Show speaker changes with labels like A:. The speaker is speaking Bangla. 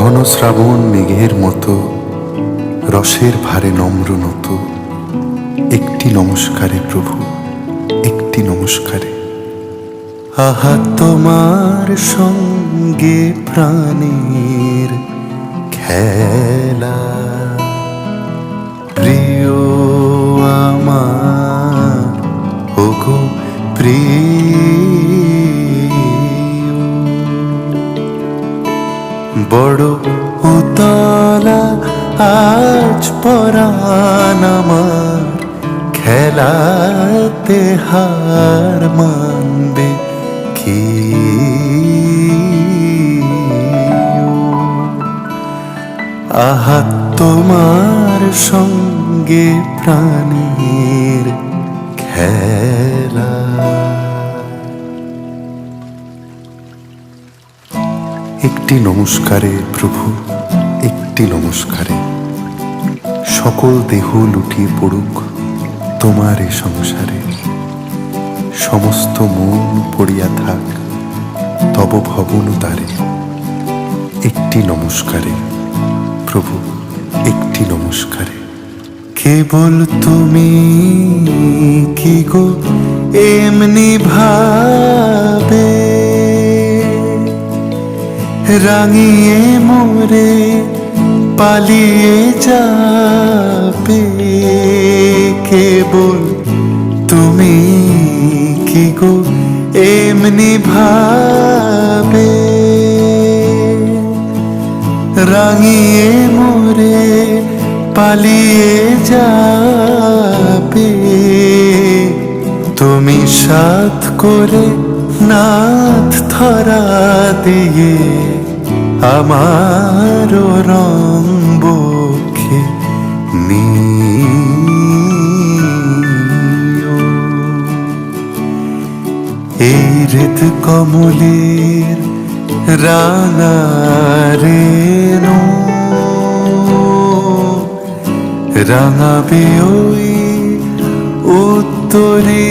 A: ঘন শ্রাবণ মেঘের মতো রসের ভারে নম্র নত। একটি নমস্কারে প্রভু, একটি নমস্কারে। আহা তোমার সঙ্গে প্রাণের খেলা, প্রিয় আমার ওগো প্রিয়। বড় উতলা আজ পরাণ আমার, খেলাতে হার মানবে কি? আহা তোমার সঙ্গে প্রাণীর খেলা। একটি নমস্কারে প্রভু, একটি নমস্কারে। সকল দেহ লুটিয়ে পড়ুক তোমার এ সংসারে। সমস্ত মন পড়িয়া থাক তব ভবন দ্বারে। একটি নমস্কারে প্রভু, একটি নমস্কারে। কেবল তুমি কি গো এমনি ভাবে রাঙিয়ে মোরে পালিয়ে যাবে? কেবল তুমি কি গো এমনি ভাবে রাঙিয়ে মোরে পালিয়ে যাবে? তুমি সাথ করে নাথ ধরা দিয়ে আমার রং বক্ষে নিও। এই হৃদ কমলের রাঙা রেণু রাঙাবে ওই উত্তরে